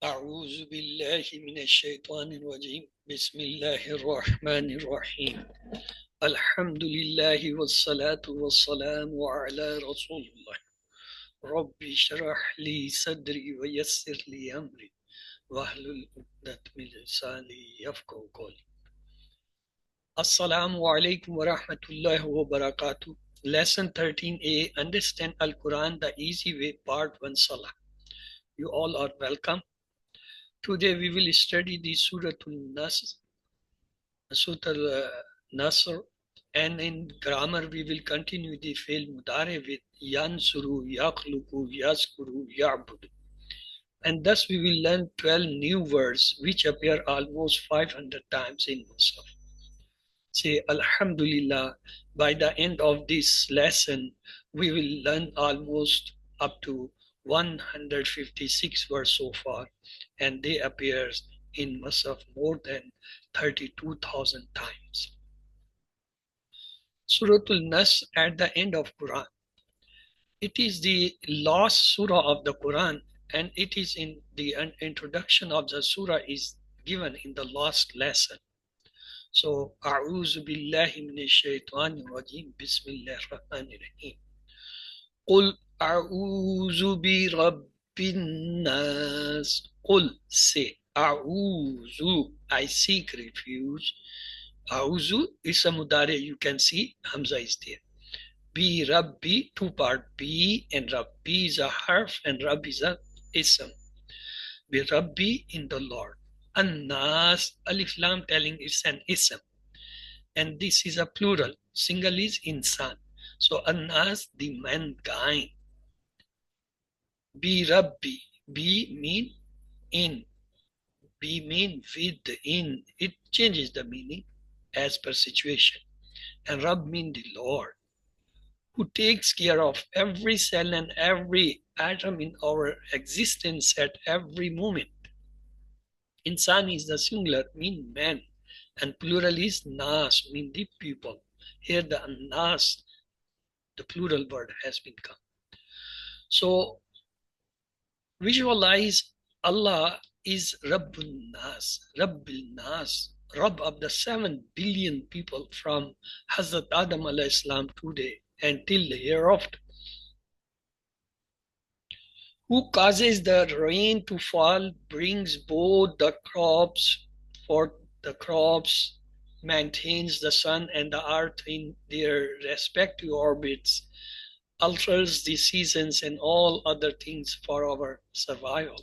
أعوذ بالله من الشيطان الرجيم بسم الله الرحمن الرحيم الحمد لله والصلاة والسلام على رسول الله ربي اشرح لي صدري ويسر لي أمري واحلل عقدة من لساني يفقهوا قولي. Assalamu alaikum wa rahmatullahi wa barakatuh. Lesson 13a, Understand Al-Quran the Easy Way, Part 1, Sallah. You all are welcome. Today we will study the Surah Al-Nasr, and in grammar we will continue the fi'l mudare with yansuru, yakhluqu, yazkuru, ya'budu. And thus we will learn 12 new words which appear almost 500 times in Musaf. Say Alhamdulillah. By the end of this lesson, we will learn almost up to 156 words so far, and they appear in Musaf more than 32,000 times. Suratul Nas at the end of Quran. It is the last surah of the Quran, and it is in the introduction of the surah is given in the last lesson. So, A'udhu billahi minash shaitanir rajim. Bismillahir rahmanir rahim. Qul a'udhu bi rabbin nas. Qul, say, a'udhu, I seek refuge. A'udhu is a mudare, you can see, Hamza is there. Bi rabbi, two part, bi, and rabbi is a harf, and rabbi is a ism. Bi rabbi, in the Lord. An-nas, alif lam telling it's an ism. And this is a plural. Single is insan. So an-nas, the mankind. Bi rabbi. Bi mean in. Bi mean with, in. It changes the meaning as per situation. And Rabb mean the Lord, who takes care of every cell and every atom in our existence at every moment. Insan is the singular, mean man, and plural is nas, mean the people. Here the nas, the plural word has been come. So visualize Allah is Rabbun Nas, Rabbil Nas, Rabb of the 7 billion people from Hazrat Adam alayhi salam today until the hereafter. Who causes the rain to fall, brings both the crops for the crops, maintains the sun and the earth in their respective orbits, alters the seasons and all other things for our survival.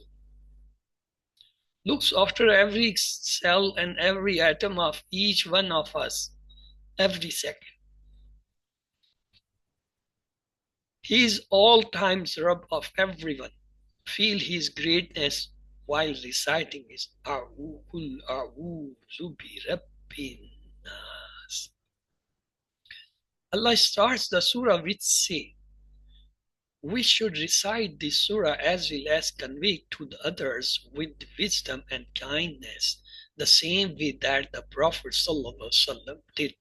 Looks after every cell and every atom of each one of us every second. He is all times Rabb of everyone. Feel his greatness while reciting his A'udhu bi Rabbin Nas. Allah starts the surah with say, we should recite this surah as well as convey to the others with wisdom and kindness, the same way that the Prophet ﷺ did.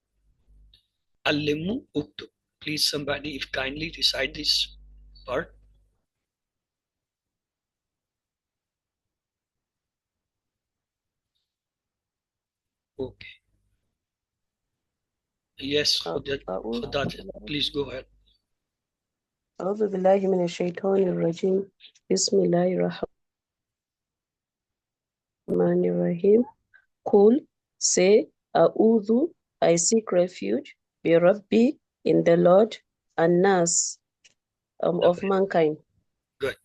Allimu uktub. Please somebody if kindly recite this part. Okay. Yes, Khuda, please go ahead. أعوذ بالله من الشيطان الرجيم بسم الله الرحمن الرحيم قل, say, أعوذ, I seek refuge, بربي, in the Lord, الناس, of mankind. Good.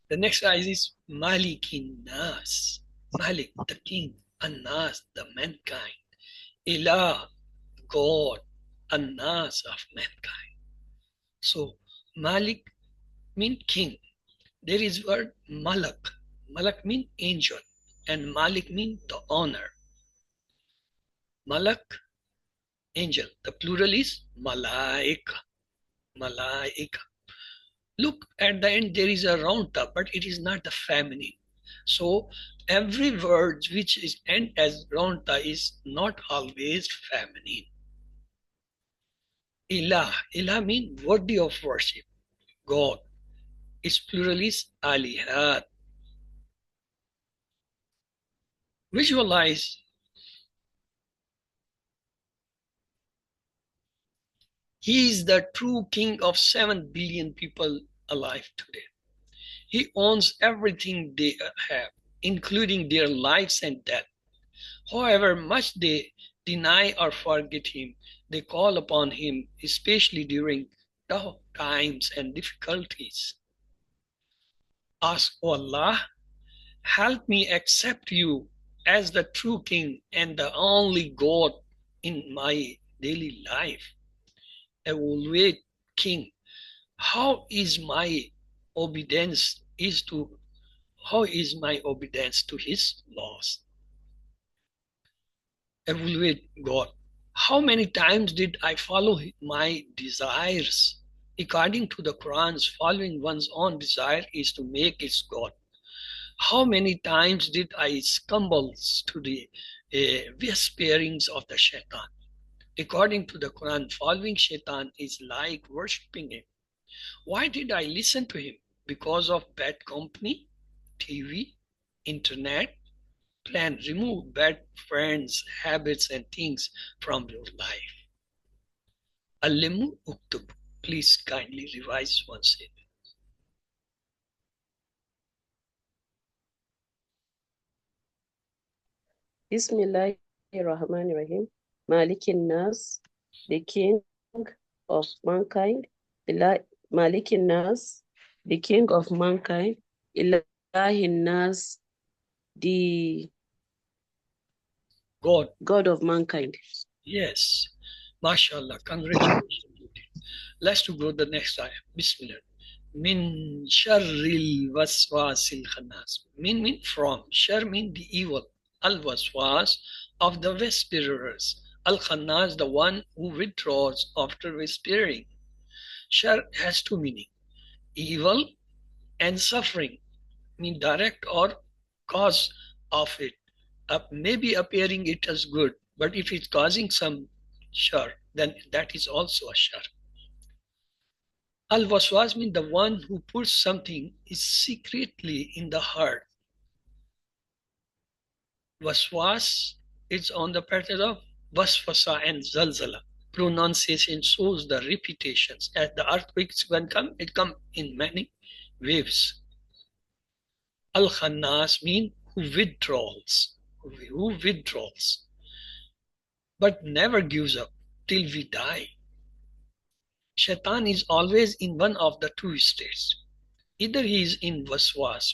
The next ayah is Malikin Nas. Malik, the king, An-Nas, the mankind. Ilah, God, An-Nas, of mankind. So Malik mean king. There is word Malak. Malak mean angel, and Malik mean the honor. Malak, angel. The plural is Malaika. Malaika. Look at the end, there is a round ta, but it is not the feminine. So every word which is end as round ta is not always feminine. Ilah. Ilah means worthy of worship. God. Its plural is alihat. Visualize he is the true king of 7 billion people alive today. He owns everything they have, including their lives and death. However much they deny or forget him, they call upon him, especially during tough times and difficulties. Ask, O Allah, help me accept you as the true king and the only God in my daily life. Evaluate king. How is my obedience is to how is my obedience to his laws? Evaluate God. How many times did I follow my desires? According to the Quran's, following one's own desire is to make its God. How many times did I stumble to the whisperings of the shaitan? According to the Quran, following shaitan is like worshipping him. Why did I listen to him? Because of bad company, TV, internet. Plan, remove bad friends, habits, and things from your life. Alimu uktub. Please kindly revise once it. Bismillahirrahmanirrahim. Malikin Nas, the king of mankind. Malikin Nas, the king of mankind. Ilahin Nas, the God of mankind. Yes. MashaAllah. Congratulations. Let's to go to the next ayah. Bismillah. Min sharril waswasil khannas. Min from. Shar mean the evil. Al waswas of the whisperers. Al khannas the one who withdraws after whispering. Shar has two meaning. Evil and suffering mean direct or cause of it. Maybe appearing it as good, but if it's causing some shar, then that is also a shar. Al-waswas means the one who puts something is secretly in the heart. Waswas is on the pattern of waswasa and zalzala. Pronunciation shows the repetitions. As the earthquakes when come, it come in many waves. Al-khannas mean who withdraws, but never gives up till we die. Shaitan is always in one of the two states. Either he is in waswas,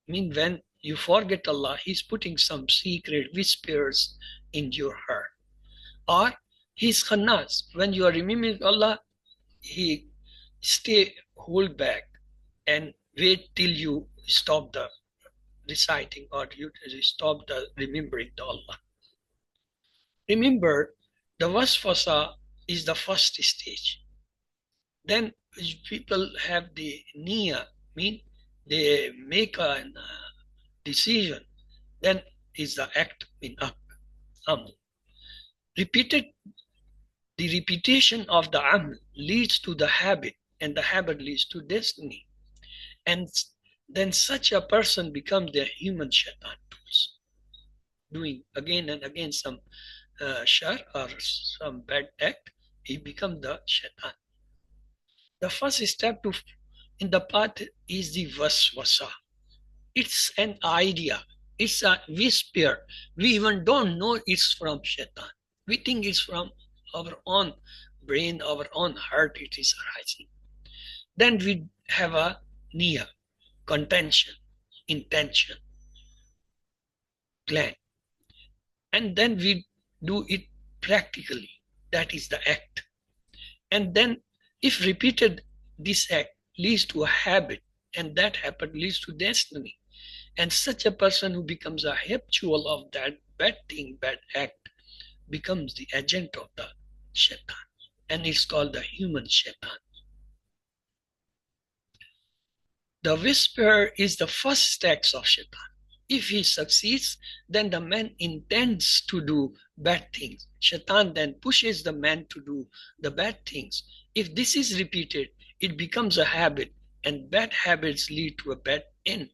mean when you forget Allah, he's putting some secret whispers in your heart. Or he's khannas, when you are remembering Allah, he hold back and wait till you stop the reciting or you stop the remembering the Allah. Remember, the waswasa is the first stage. Then people have the niya, mean they make a decision. Then is the act in amal. The repetition of the amal leads to the habit, and the habit leads to destiny. And then such a person becomes the human shaitan tools, doing again and again some shar or some bad act, he becomes the shaitan. The first step in the path is the waswasa. It's an idea. It's a whisper. We even don't know it's from shaitan. We think it's from our own brain, our own heart, it is arising. Then we have a niya, contention, intention, plan. And then we do it practically. That is the act. And then if repeated, this act leads to a habit, and that habit leads to destiny. And such a person who becomes a habitual of that bad thing, bad act, becomes the agent of the shaitan. And it's called the human shaitan. The whisperer is the first act of shaitan. If he succeeds, then the man intends to do bad things. Shaitan then pushes the man to do the bad things. If this is repeated, it becomes a habit, and bad habits lead to a bad end.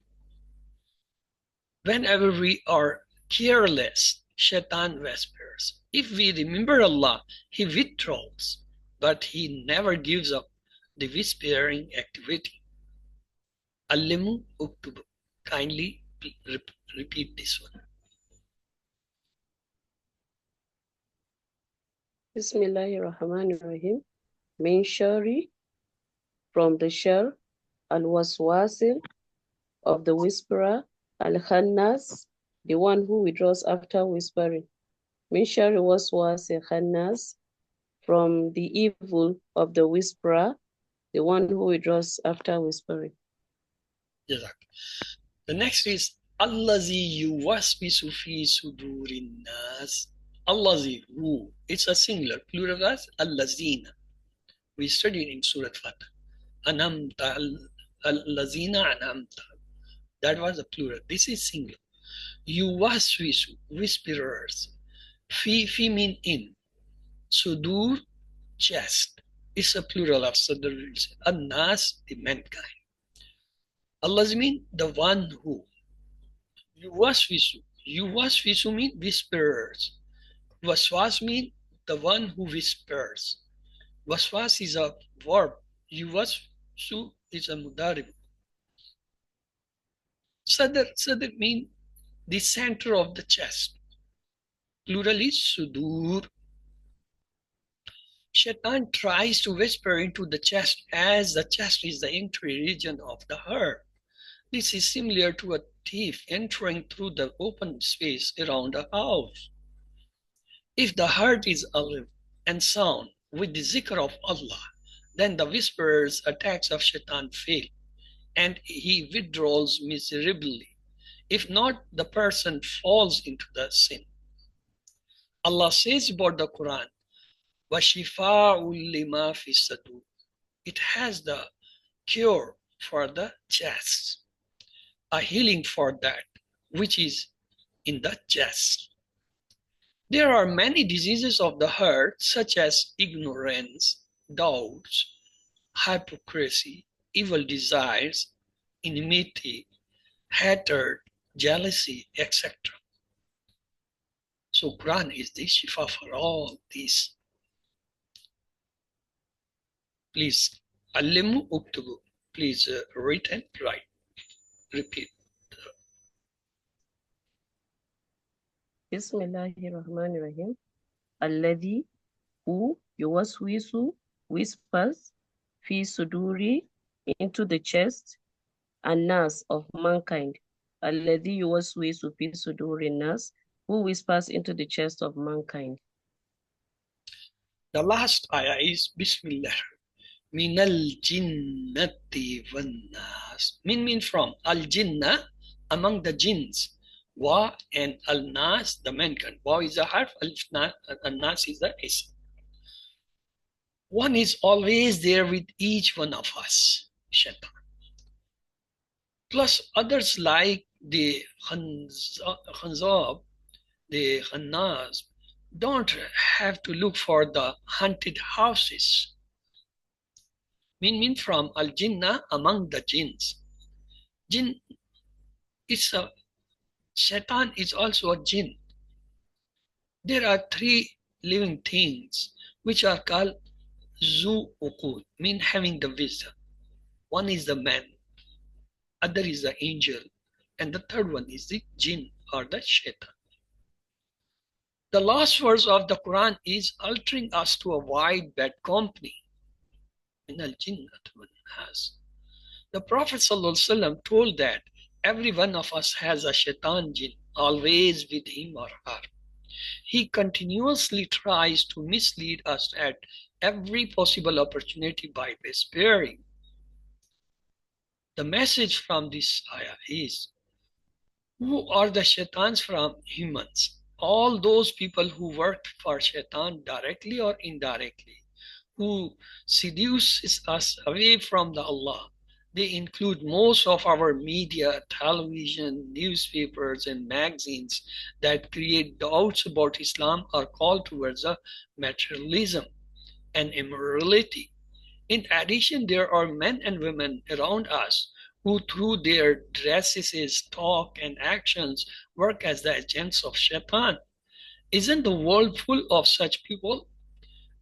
Whenever we are Careless, Shaitan whispers. If we remember Allah, he withdraws, but he never gives up the whispering activity. Allimu uktubu. Kindly repeat this one. Bismillahirrahmanirrahim. Min shari, from the shar, al-waswasil, of the whisperer, al-khannas, the one who withdraws after whispering. Min shari waswasil khannas, from the evil of the whisperer, the one who withdraws after whispering. Jazak. The next is Allazi yuwaswisu fi sudurin nas. Allazi, who. It's a singular. Plural as Allazina. We studied in Surah Fatah. Anamta, Allazina anamta. That was a plural. This is singular. Yuwaswisu, whisperers. Fi mean in. Sudur, chest. It's a plural of sudur. An-nas, the mankind. Allazi mean the one who. Yuwaswisu mean whisperers. Waswas mean the one who whispers. Waswas is a verb. Yuwaswisu is a mudarib. Sadr mean the center of the chest. Plural is sudur. Shaitan tries to whisper into the chest, as the chest is the entry region of the heart. This is similar to a thief entering through the open space around a house. If the heart is alive and sound with the zikr of Allah, then the whisperer's attacks of Shaitan fail, and he withdraws miserably. If not, the person falls into the sin. Allah says about the Quran, وَشِفَاءٌ لِمَا فِي الصَّدُورِ. It has the cure for the chest, a healing for that which is in the chest. There are many diseases of the heart, such as ignorance, doubts, hypocrisy, evil desires, enmity, hatred, jealousy, etc. So Quran is the shifa for all these. Please, allimu uktubu. Please read and write. Repeat. Bismillahirrahmanirrahim. Alladhi, who yuwaswisu, whispers, fi suduri, into the chest, an-nas, of mankind. Alladhi yuwaswisu fi suduri nas, who whispers into the chest of mankind. The last ayah is Bismillah. Minal jinnati wan nas. Mean from al-jinnah, among the jinns. Wa and al-nas, the mankind. Wa is a harf, al-nas is the ism. One is always there with each one of us, Shaitan. Plus others like the khanzab, the khannas, don't have to look for the haunted houses. Mean from al-jinnah, among the jinns. Jinn is a Shaitan is also a jinn. There are three living things which are called zu uqul, mean having the wisdom. One is the man, other is the angel, and the third one is the jinn or the Shaitan. The last verse of the Quran is altering us to avoid bad company. The Prophet ﷺ told that every one of us has a shaitan jinn always with him or her. He continuously tries to mislead us at every possible opportunity by whispering. The message from this ayah is, who are the shaitans from humans? All those people who work for shaitan directly or indirectly, who seduces us away from the Allah. They include most of our media, television, newspapers, and magazines that create doubts about Islam or call towards a materialism and immorality. In addition, there are men and women around us who through their dresses, talk, and actions work as the agents of Shaitan. Isn't the world full of such people?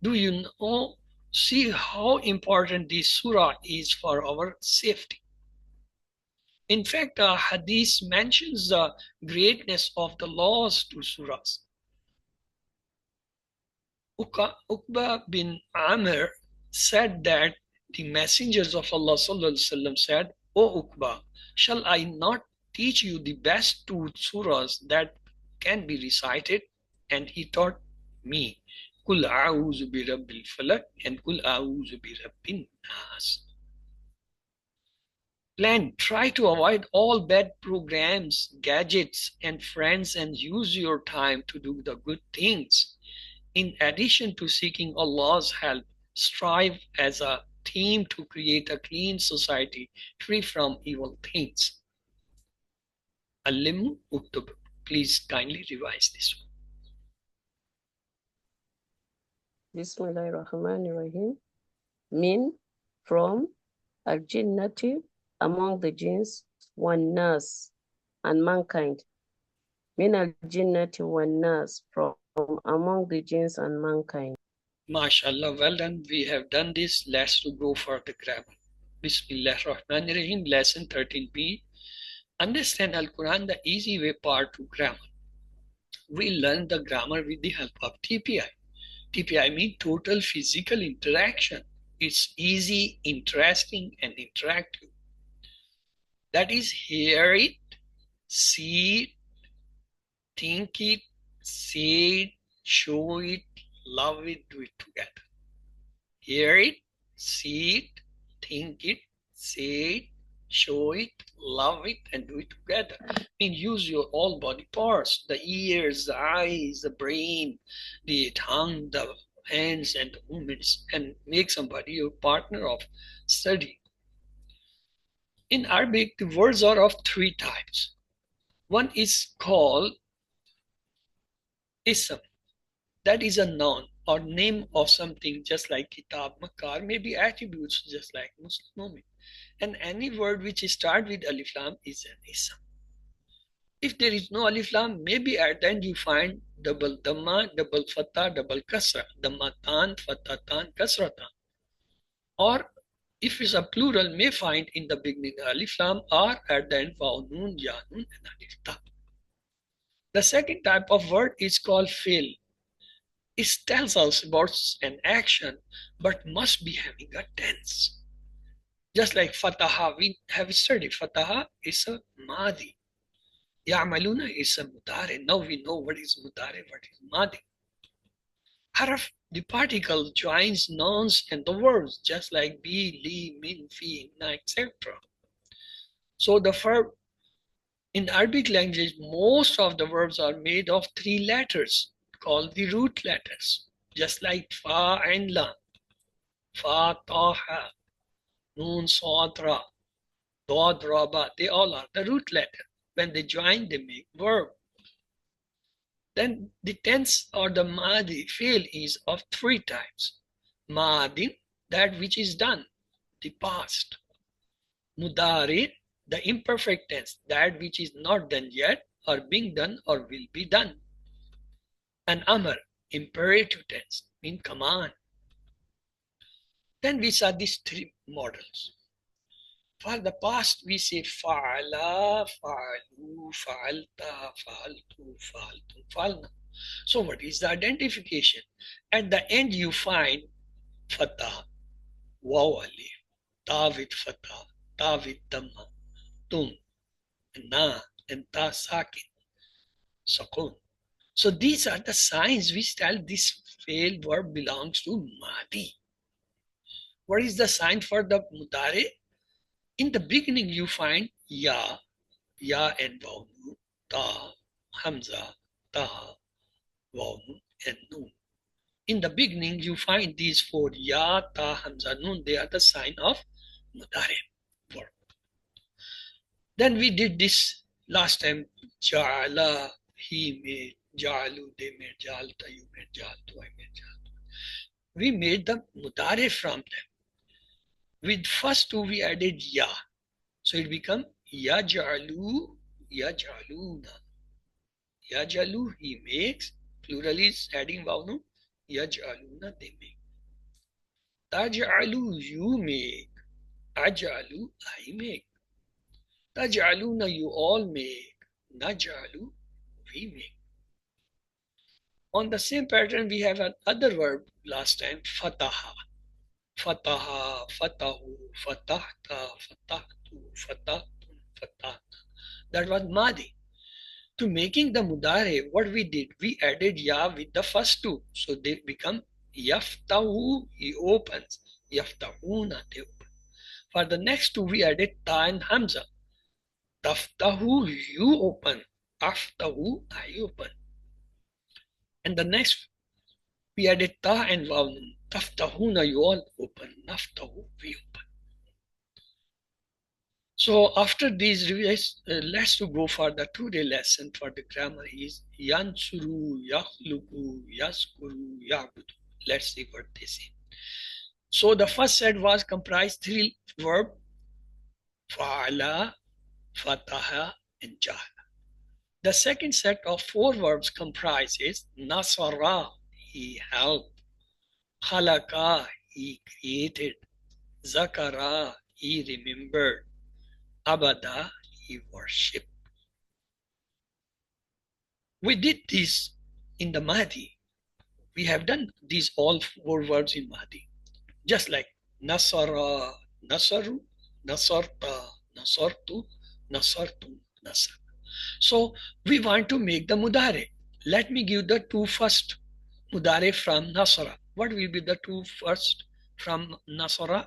Do you know? See how important this surah is for our safety. In fact, hadith mentions the greatness of the laws to surahs. Uqba bin Amir said that the messengers of Allah sallallahu said, "O Uqba, shall I not teach you the best two surahs that can be recited?" And he taught me, "Kul a'udhu bi rabbil falak and Kul a'udhu bi rabbin nas." Plan, try to avoid all bad programs, gadgets, and friends and use your time to do the good things. In addition to seeking Allah's help, strive as a team to create a clean society free from evil things. Alimu Uktub. Please kindly revise this one. Bismillahirrahmanirrahim. Min, from, al-jinnati, among the jinns, wan nas, and mankind. Min al-jinnati wan nas, from among the jinns and mankind. MashaAllah, well done. We have done this. Let's go for the grammar. Bismillahirrahmanirrahim. Lesson 13b. Understand Al-Quran the easy way part to grammar. We learn the grammar with the help of TPI. TPI means total physical interaction. It's easy, interesting, and interactive. That is, hear it, see it, think it, say it, show it, love it, do it together. Hear it, see it, think it, say it, show it, love it, and do it together. I mean, use your all body parts, the ears, the eyes, the brain, the tongue, the hands, and the movements, and make somebody your partner of study. In Arabic, the words are of three types. One is called ism. That is a noun or name of something, just like kitab, makar, may be attributes, just like Muslim. And any word which starts with alif lam is an ism. If there is no alif lam, maybe at the end you find double dhamma, double fatha, double kasra, dhammatan, fathatan, kasratan. Or if it's a plural, may find in the beginning alif lam or at the end vav nun, ya nun, and alif ta. The second type of word is called fi'l. It tells us about an action, but must be having a tense. Just like fataha, we have studied. Fataha is a madi. Ya'maluna is a mudare. Now we know what is mudare, what is madi. Haraf, the particle, joins nouns and the verbs, just like be, li, min, fi, na, etc. So the verb in Arabic language, most of the verbs are made of three letters called the root letters, just like fa and lam, fa, ta, ha, nun, sad, ra, dad, ra, ba. They all are the root letter. When they join, they make verb. Then the tense or the madi fail is of three types. Madin, that which is done, the past. Mudari, the imperfect tense, that which is not done yet or being done or will be done. And amr, imperative tense, mean command. Then we saw these three models. For the past, we say fa'ala, fa'alu, fa'alta, fa'altu, fa'altum, fa'alna. So what is the identification? At the end, you find fatah, waw alif, ta with fatah, ta with dhamma, tum, na, and ta sakin, sakun. So these are the signs which tell this failed verb belongs to madi. What is the sign for the mudare? In the beginning, you find ya, ya and vav nun, ta, hamza, ta, vav nun, and nun. In the beginning, you find these four ya, ta, hamza, nun. They are the sign of mudare verb. Then we did this last time. Ja'ala, he made, ja'alu, they made, ja'alta, you made, ja'altu, I made, ja'altu. We made the mudare from them. With first two, we added ya. So it becomes yaj'alu, yaj'aluna. Yaj'alu, he makes. Plural is adding vowel. Yaj'aluna, they make. Taj'alu, you make. Aj'alu, I make. Taj'aluna, you all make. Naj'alu, we make. On the same pattern, we have another verb last time, fataha. Fataha, fatahu, fatahta, fatahtu, fatahtun, fatahna. That was Madi. To making the Mudare, what we did, we added Ya with the first two. So they become Yaftahu, he opens. Yaftahuna, they open. For the next two, we added Ta and Hamza. Taftahu, you open. Aftahu, I open. And the next, we added Ta and Vav. Taftahuna, you all open. Naftahu, we open. So after these reviews, let's go for the today lesson for the grammar is Yansuru, Yakhluku, Yaskuru, Yabudu. Let's see what they say. So the first set was comprised three verbs, Fa'ala, Fataha, and Jahala. The second set of four verbs comprises Nasara, he helped, Khalaqa, he created, Zakara, he remembered, Abada, he worshipped. We did this in the Mahdi. We have done these all four verbs in Mahdi. Just like Nasara, Nasaru, Nasarta, Nasartu, Nasartum, Nasar. So we want to make the Mudare. Let me give the two first Mudare from Nasara. What will be the two first from Nasara?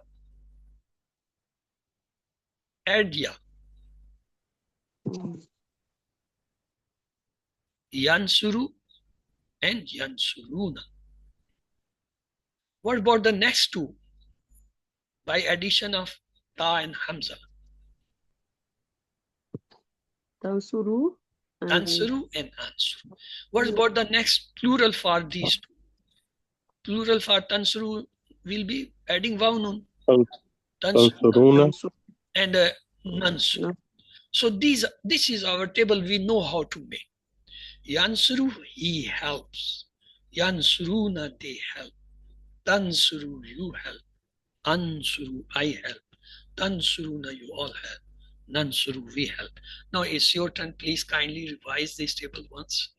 Adya. Yansuru and Yansuruna. What about the next two? By addition of Ta and Hamza. Tansuru and Tansuru and Ansuru. What about the next plural for these two? Plural for Tansuru will be adding Vaunun. Tansuruna and Nansuru. So this is our table we know how to make. Yansuru, he helps. Yansuruna, they help. Tansuru, you help. Ansuru, I help. Tansuruna, you all help. Nansuru, we help. Now it's your turn. Please kindly revise this table once.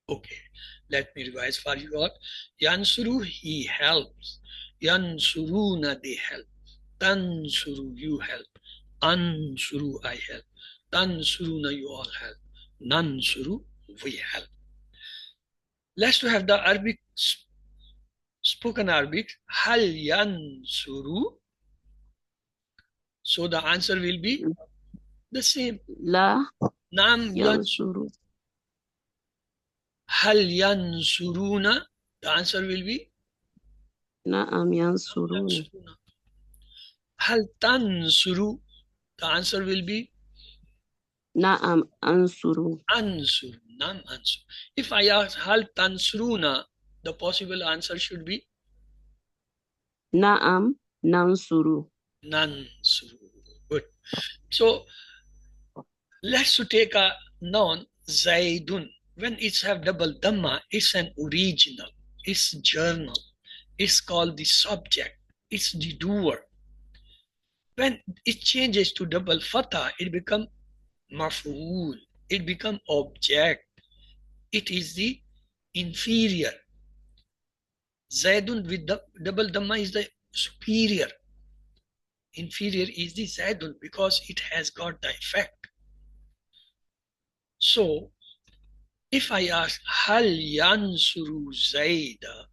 Okay, let me revise for you all. Yansuru, he helps. Yansuruna, they help. Tansuru, you help. Ansuru, I help. Tansuruna, you all help. Nansuru, we help. Let's have the Arabic, spoken Arabic. Hal yansuru. So the answer will be the same. La Nam yansuru. Hal yansuruna. The answer will be Na'am yansuruna. Hal tansuru. The answer will be Na'am ansuru. Ansuru. Nam ansuru. If I ask Hal tansuruna, the possible answer should be Na'am nansuru. Nansuru. Good. So let's take a noun Zaidun. When it's have double dhamma, it's an original. It's journal. It's called the subject. It's the doer. When it changes to double fatha, it becomes maf'ul. It becomes object. It is the inferior. Zaidun with the double dhamma is the superior. Inferior is the Zaidun because it has got the effect. So if I ask Hal yansuru Zaida,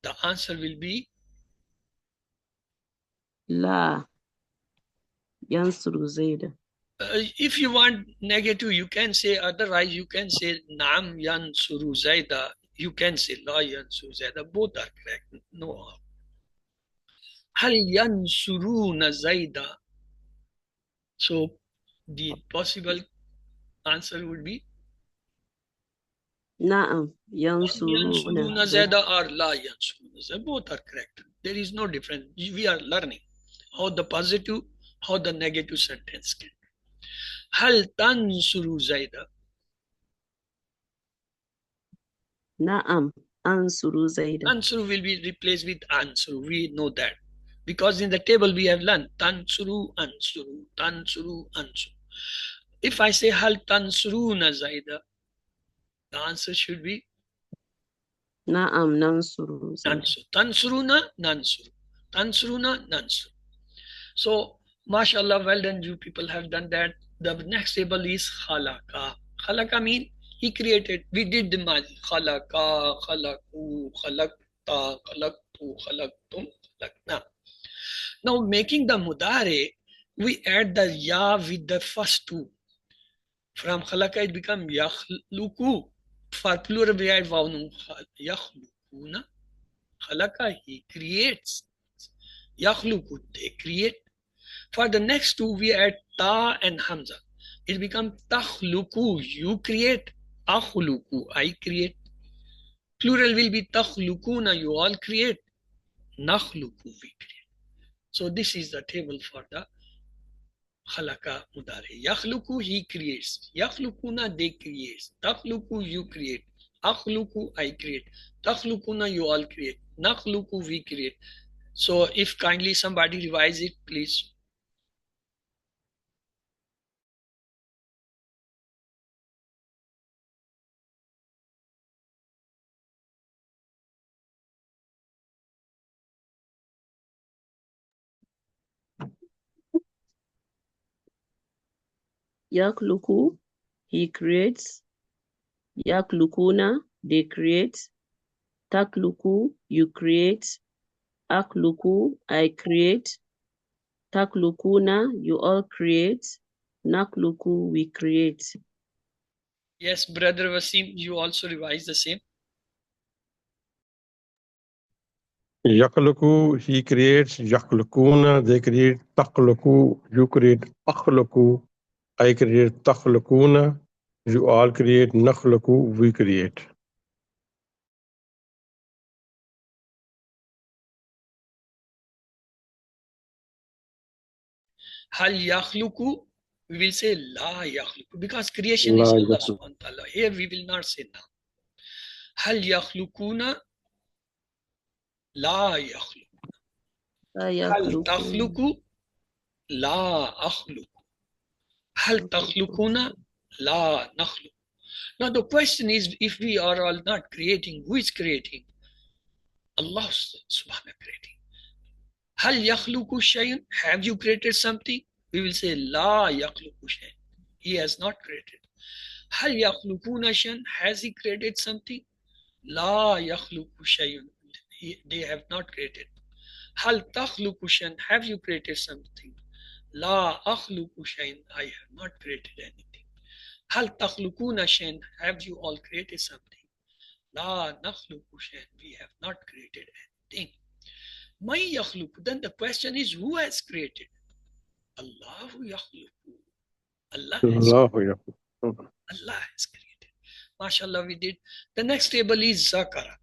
the answer will be La yansuru Zaida. If you want negative, you can say, otherwise you can say Nam yansuru Zaida. You can say La yansuru Zaida. Both are correct. No. Hal yansuruna Zaida. So the possible Answer would be Na'am. Yansuruna. Yansuruna Zada or La Yansuruna Zada. Both are correct. There is no difference. We are learning how the positive, how the negative sentence can. Hal tansuru Zaida. Na'am. Ansuru Zaida. Tansuru will be replaced with ansuru. We know that. Because in the table we have learned tansuru, ansuru, tansuru, ansuru. If I say hal tansuruna Zaida, the answer should be Na'am. Nansuru Zaida. nansuru. Tansuruna, nansuru. Tansuruna, nansuru. So, mashallah, well done, you people have done that. The next table is khalaqa. Khalaqa means he created. We did the magic. Khalaqa, khalaqu, khalaqta, khalaqtu, khalaqtum, khalaqna. Now, making the mudare, we add the ya with the first two. From khalaqa, it becomes yakhluku. For plural, we add vav nun. Yakhlukuna. Khalaqa, he creates. Yakhluku, they create. For the next two, we add ta and hamza. It becomes takhluku, you create. Akhluku, I create. Plural will be takhlukuna, you all create. Nakhluku, we create. So this is the table for the khalaqa mudare. Yakhluku, he creates. Yakhlukuna, they create. Takhluku, you create. Akhluku, I create. Takhlukuna, you all create. Nakhluku, we create. So if kindly somebody revise it, please. Yakluku. He creates. Yaklukuna. They create. Takluku. You create. Akluku. I create. Taklukuna. You all create. Nakluku. We create. Yes, brother Wasim, you also revise the same. Yakhluqu, he creates. Yakhlukuna, they create. Takhluqu, you create. Akhluqu, I create. Takhluquna, you all create. Nakhluqu, we create. Hal yakhluku, we will say la yakhluku, because creation La is Allah yakhluqu. subhanahu wa ta'ala. Here we will not say na. Hal yakhlukuna, la yakhluku. Hal takhluku, la akhluku. Hal takhlukuna, la nakhluku. Now the question is, if we are all not creating, who is creating? Allah subhanahu wa ta'ala creating. Hal yakhluku shay'un, have you created something? We will say la yakhluku shay'un. He has not created. Hal yakhlukuna shay'un, has he created something? La yakhluku shay'un, they have not created. Hal takhluku shay'un, have you created something? La akhluku shay'un, I have not created anything. Hal takhlukuna shay'un, have you all created something? La nakhluku shay'un, we have not created anything. May yakhluku, then the question is, who has created? Allahu yakhluku. Allah has created. Allah has created. MashaAllah, we did. The next table is zakara.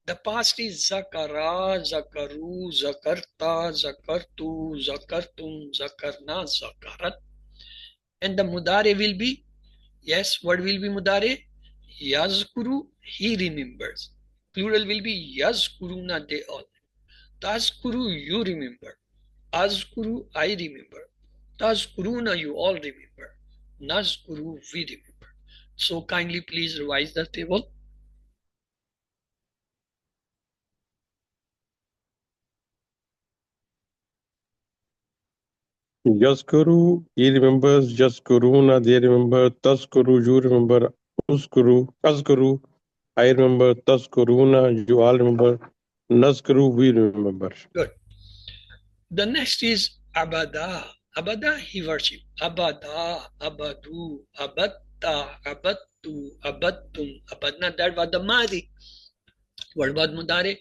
The past is zakara, zakaru, zakarta, zakartu, zakartum, zakarna, zakarat. And the mudare will be, yes, what will be mudare? Yazkuru, he remembers. Plural will be yazkuruna, they all. Tazkuru, you remember. Azkuru, I remember. Tazkuruna, you all remember. Nazkuru, we remember. So kindly please revise the table. Yaskuru, he remembers. Jaskuruna, they remember. Taskuru, you remember. Uskuru, Askuru, I remember. Taskuruna, you all remember. Naskuru, we remember. Good. The next is abada. Abada, he worship. Abada, abadu, abatta, abattu, abattum, abadna. That was the madi. What about mudare?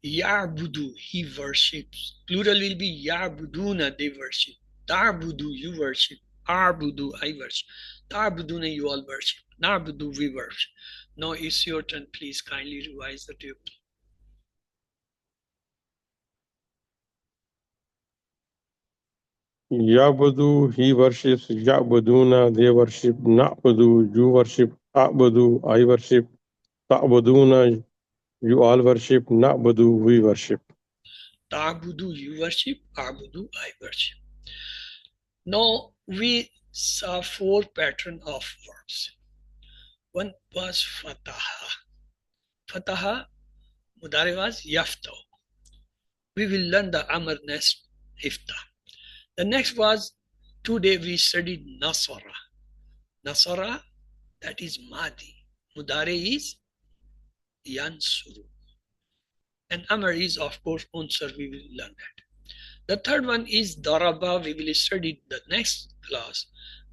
Ya'budu, he worships. Plural will be ya'buduna, they worship. Ta'budu, you worship. Arbudu, I worship. Ta'buduna, you all worship. Na'budu, we worship. Now it's your turn. Please kindly revise the table. Yabudu, he worships. Yabuduna, they worship. Na'budu, you worship. A'budu, I worship. Ta'buduna, you all worship. Na'budu, we worship. Ta'budu, you worship. Arbudu, I worship. Now we saw 4 patterns of verbs. One was fataha. Fataha, mudari was yafto. We will learn the amr next ifta. The next was, today we studied nasara. Nasara, that is madi. Mudari is yansuru. And amr is, of course, unsur. We will learn that. The third one is daraba. We will study the next class.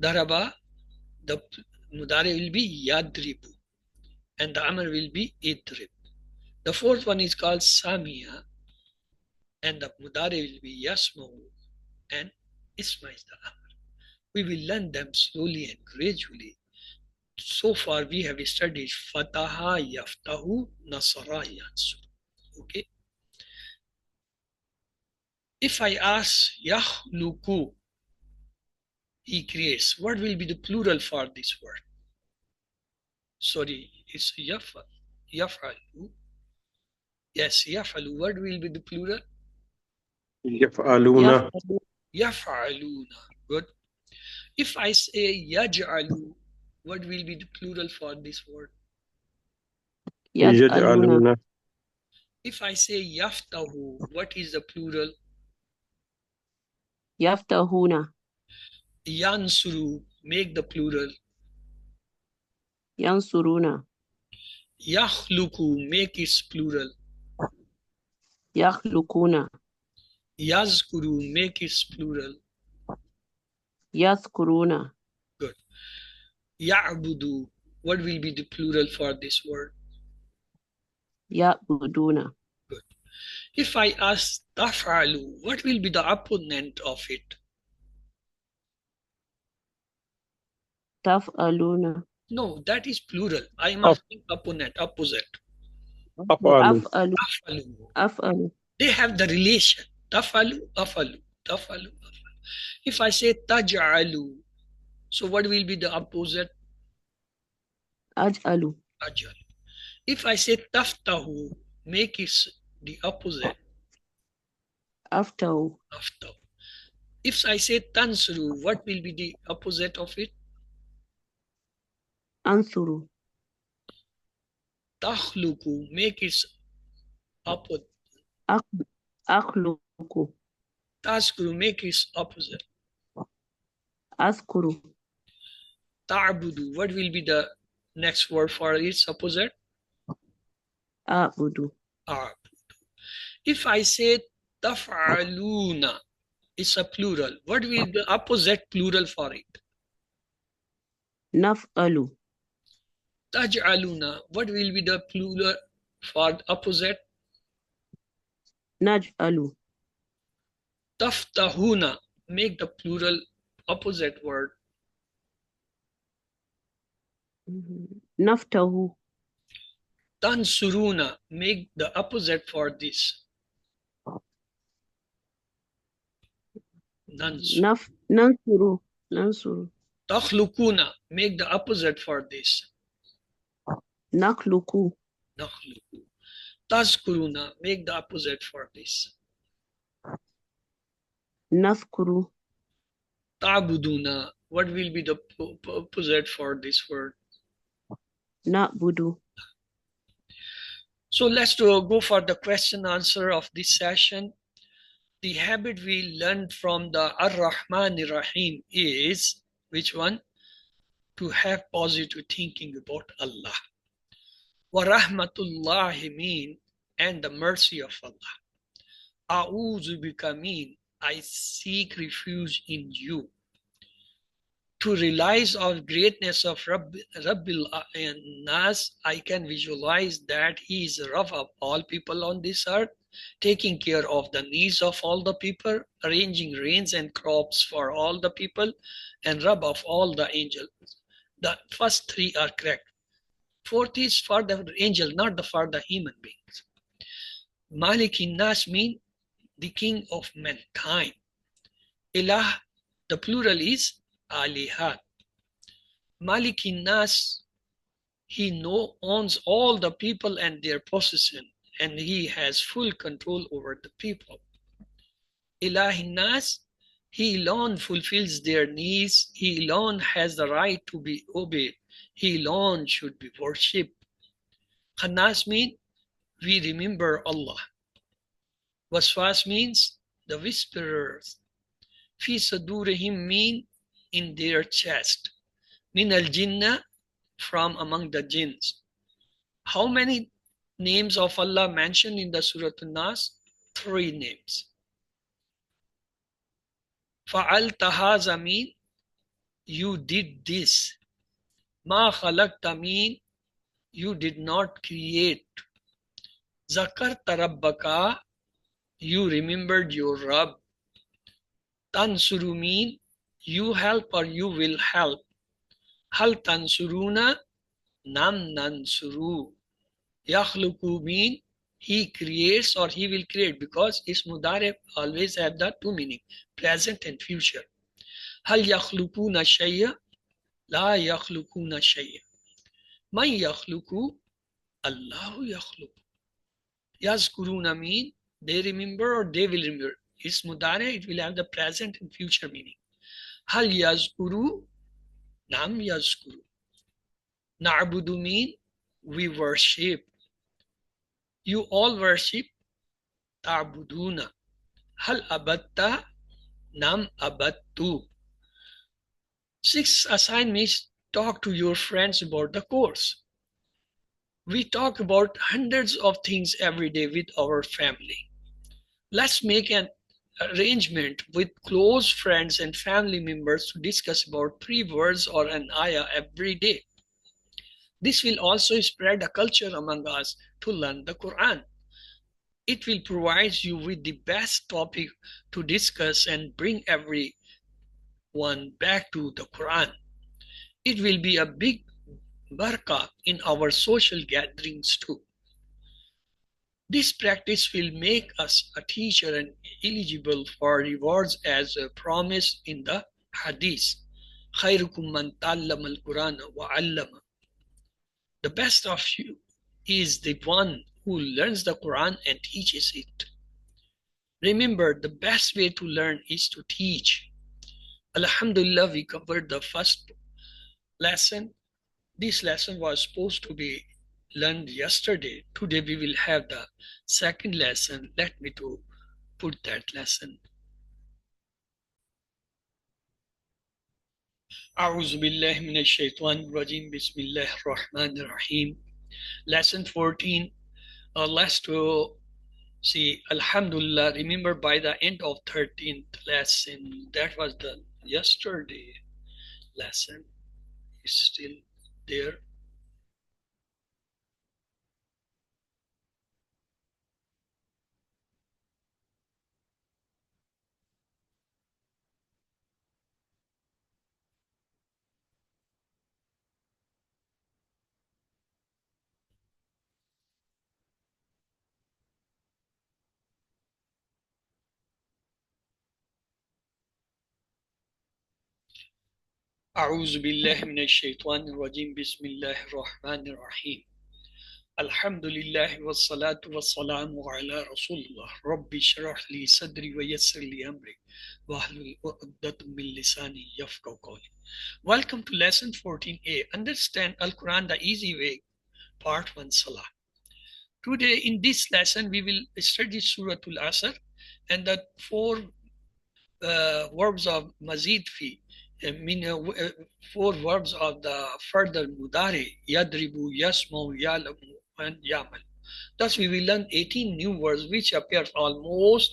Daraba, the mudari will be yadribu. And the amr will be idrib. The fourth one is called samia. And the mudari will be yasmahu. And isma is the amr. We will learn them slowly and gradually. So far we have studied fataha, yaftahu, nasara, yansur. Okay. If I ask yakhluqu, he creates, what will be the plural for this word? Sorry, it's yaf'alu. Yes, yaf'alu. What will be the plural? Yaf'aluna. Yaf'aluna. Good. If I say yaj'alu, what will be the plural for this word? Yaj'aluna. If I say yaftahu, what is the plural? Yaftahuna. Yansuru, make the plural. Yansuruna. Yakhluqu, make its plural. Yakhlukuna. Yazkuru, make its plural. Yathkuruna. Good. Ya'budu, what will be the plural for this word? Ya'buduna. Good. If I ask taf'alu, what will be the opponent of it? Taf'aluna. No, that is plural. I am asking opponent, opposite. Af'alu. Af'alu. Af'alu. Af'alu. They have the relation. Tafalu, afalu, tafalu, afalu. If I say taj'alu, so what will be the opposite? Aj'alu. Ajal. If I say taftahu, make it the opposite. Aftahu. Aftahu. If I say tansuru, what will be the opposite of it? Ansuru. Takhluku, make it opposite. Akhluku. Taskuru, make it opposite. Askuru. Ta'budu, what will be the next word for its opposite? A'budu. A'budu. If I say taf'aluna, it's a plural. What will be the opposite plural for it? Naf'alu. Taj'aluna, what will be the plural for opposite? Naj'alu. Taftahuna, make the plural opposite word. Naftahu. Tansuruna, make the opposite for this. Nansuru. Nansuru. Takhlukuna, make the opposite for this. Nakhluku. Nakhluku. Tazkuruna, make the opposite for this. Nathkuru. Ta'buduna, what will be the opposite for this word? Na'budu. So let's go for the question answer of this session. The habit we learned from the Ar-Rahman Ar-Rahim is, which one? To have positive thinking about Allah. Wa rahmatullahi mean, and the mercy of Allah. A'udhu bika mean, I seek refuge in you. To realize the greatness of Rabbil Nas, I can visualize that He is the Rabb of all people on this earth. taking care of the needs of all the people, arranging rains and crops for all the people, and Rabb of all the angels. The first three are correct. Fourth is for the angel, not for the human beings. Malikin Nas mean the king of mankind. Ilah, the plural is Alihat. Malikin Nas, he owns all the people and their possession, and he has full control over the people. Ilahin Nas, he alone fulfills their needs, he alone has the right to be obeyed, he alone should be worshipped. Khannas means we remember Allah. Waswas means the whisperers. Fi sadurihim mean in their chest. Min al jinnah, from among the jinns. How many names of Allah mentioned in the Surah An-Nas? 3 names. Fa'alta haza mean you did this. Ma khalaqta mean you did not create. Zakarta rabbaka, you remembered your Rabb. Tansuru mean you help or you will help. Hal tansuruna, nam nansuru. Yakhluku mean he creates or he will create, because ismu mudare always have the 2 meaning, present and future. Hal yakhlukuna shay'a, la yakhlukuna shay'a. Man yakhluku, Allahu yakhluku. Yazkuruna mean they remember or they will remember. Ismu mudare, it will have the present and future meaning. Hal yazkuru, nam yazkuru. Na'budu mean we worship. You all worship. Ta'buduna. Hal abatta, nam abattu. 6 assignments, talk to your friends about the course. We talk about hundreds of things every day with our family. Let's make an arrangement with close friends and family members to discuss about 3 words or an ayah every day. This will also spread a culture among us to learn the Quran. It will provide you with the best topic to discuss and bring everyone back to the Quran. It will be a big barakah in our social gatherings too. This practice will make us a teacher and eligible for rewards as promised in the Hadith. خيركم من تعلم القرآن وعلم. The best of you is the one who learns the Quran and teaches it. Remember, the best way to learn is to teach. Alhamdulillah, we covered the first lesson. This lesson was supposed to be learned yesterday. Today we will have the second lesson. Let me to put that lesson. A'udhu billahi minash shaitanir rajim. Bismillahir rahmanir rahim. Lesson 14. Let's to see Alhamdulillah. Remember, by the end of 13th lesson, that was the yesterday lesson, is still there. أعوذ بالله من الشيطان الرجيم بسم الله الرحمن الرحيم الحمد لله والصلاة والسلام على رسول الله ربي اشرح لي صدري ويسر لي أمري واحلل عقدة من لساني يفقهوا قولي. Welcome to lesson 14a. Understand Al-Quran the easy way, part 1, Salah. Today in this lesson we will study Surah Al-Asr and the 4 verbs of Mazid fi. 4 verbs of the further mudari, yadribu, yasmu, yalamu, and yamal. Thus we will learn 18 new words which appear almost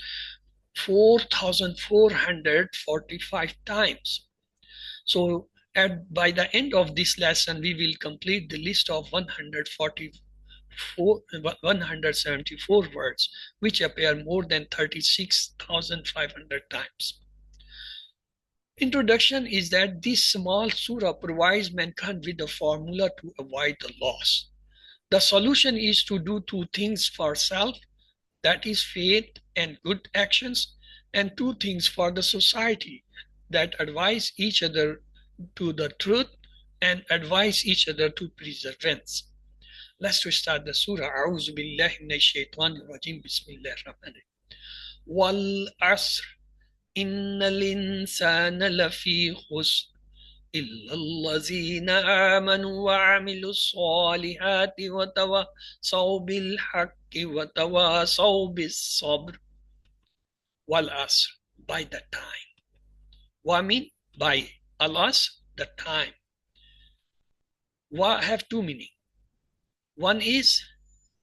4,445 times. So by the end of this lesson, we will complete the list of 140 174 words, which appear more than 36,500 times. Introduction is that this small surah provides mankind with a formula to avoid the loss. The solution is to do two things for self, that is faith and good actions, and two things for the society, that advise each other to the truth and advise each other to perseverance. Let's start the surah. A'udhu billahi minash shaitanir rajim. Bismillahir rahmanir rahim. Wal asr innal insana lafi khusr إلا الذين آمنوا وعملوا الصالحات وتواصوا بالحق وتواصوا بالصبر. والعصر, by the time. Wa mean by, al-asr, the time. Wa have two meaning. One is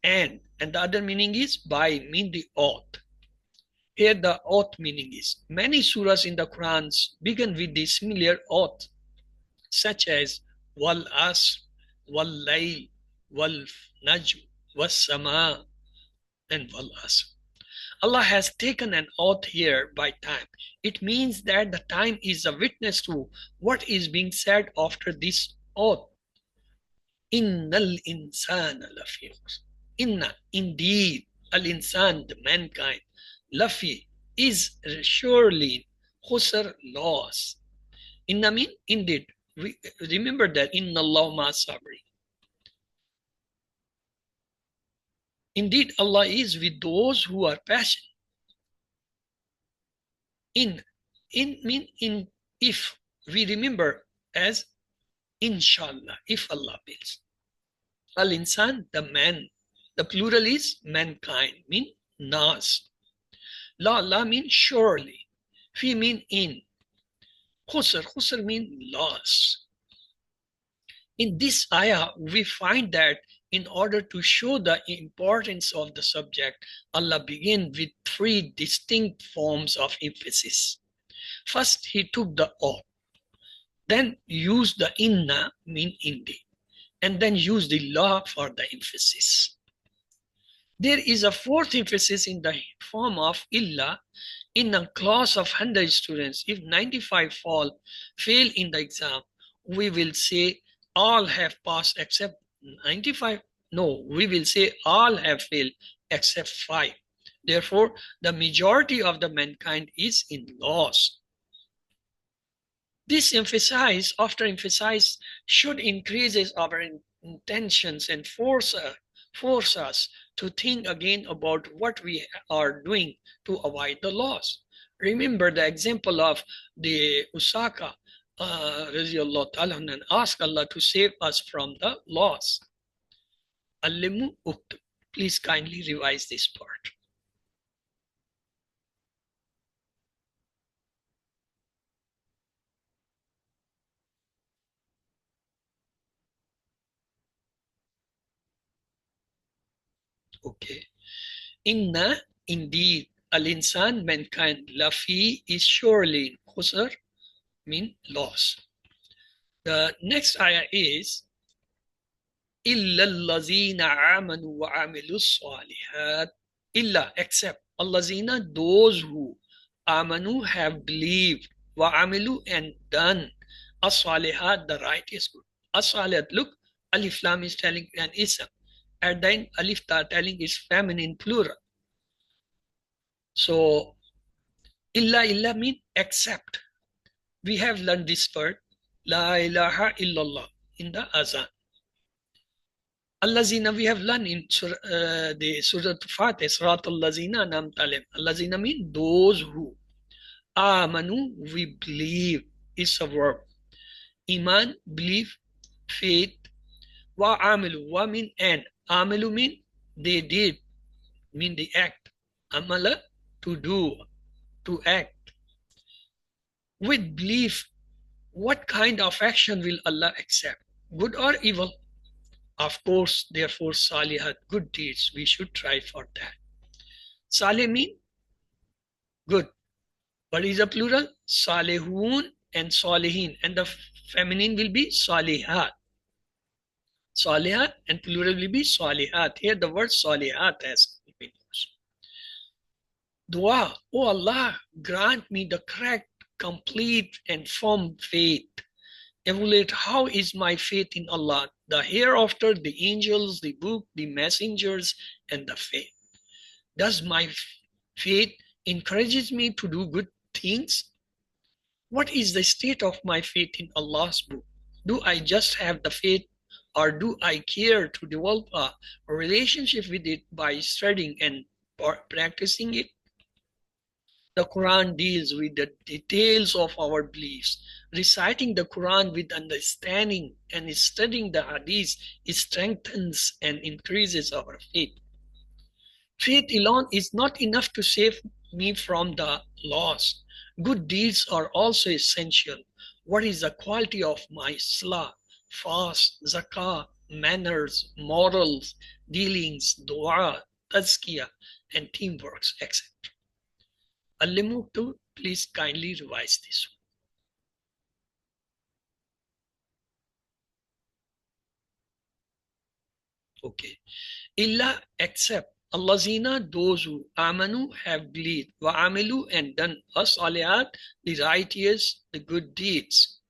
and the other meaning is by, mean the oath. Here the oath meaning is, many surahs in the Quran begin with the similar oath, such as wal asr, wal layl, wal najm, was sama, and wal asr. Allah has taken an oath here by time. It means that the time is a witness to what is being said after this oath. Innal insana lafi khusr. Inna, indeed, al insan, the mankind, lafi, is surely khusr, loss. Inna mean indeed. Remember that inna Allah ma sabri. Indeed, Allah is with those who are patient. In mean in, if we remember as inshallah, if Allah wills. Al insan, the man, the plural is mankind, mean nas. La mean surely. Fi mean in. Khusr mean loss. In this ayah, we find that in order to show the importance of the subject, Allah began with three distinct forms of emphasis. First, He took the oath, then used the inna, mean indeed, and then used the la for the emphasis. There is a fourth emphasis in the form of illa. In a class of 100 students, if 95 fail in the exam, we will say all have passed except 95. No, we will say all have failed except 5. Therefore, the majority of the mankind is in loss. This after emphasize should increase our intentions and force us to think again about what we are doing to avoid the loss. Remember the example of the Usaka and ask Allah to save us from the loss. Allimu uktub. Please kindly revise this part. Okay. Inna, indeed, al-insan, mankind, lafi is surely in khusr, mean loss. The next ayah is illa allazina amanu wa amilu salihat. Illa, except allazina, those who amanu, have believed, wa amilu, and done as-salihat, the righteous good. As-salihat, look, alif lam is telling an ism. At the end, alif ta telling is feminine plural. So, illa mean except. We have learned this word, la ilaha illallah, in the azan. Allazina we have learned in the Surah Fatih, Surat Allazina Nam Talim. Allazina mean those who. Amanu, we believe, is a verb. Iman, belief, faith. Wa amilu, wa mean and. Amilu mean they did, mean the act. Amala, to do, to act. With belief, what kind of action will Allah accept? Good or evil? Of course, therefore, salihat, good deeds, we should try for that. Salih mean good. What is the plural? Salihun and salihin. And the feminine will be salihat. Salihat and plural will be salihat. Here the word salihat has been used. Dua, oh Allah, grant me the correct, complete and firm faith. Evaluate how is my faith in Allah, the hereafter, the angels, the book, the messengers, and the faith. Does my faith encourages me to do good things? What is the state of my faith in Allah's book? Do I just have the faith, or do I care to develop a relationship with it by studying and practicing it? The Quran deals with the details of our beliefs. Reciting the Quran with understanding and studying the Hadith strengthens and increases our faith. Faith alone is not enough to save me from the loss. Good deeds are also essential. What is the quality of my salah, fast, zakah, manners, morals, dealings, dua, tazkiyah, and teamwork, etc. Al-Limuktu, please kindly revise this one. Okay. Illa, except Allazina, those who amanu, have believed, wa amilu, and done as-salihat, the righteous, the good deeds.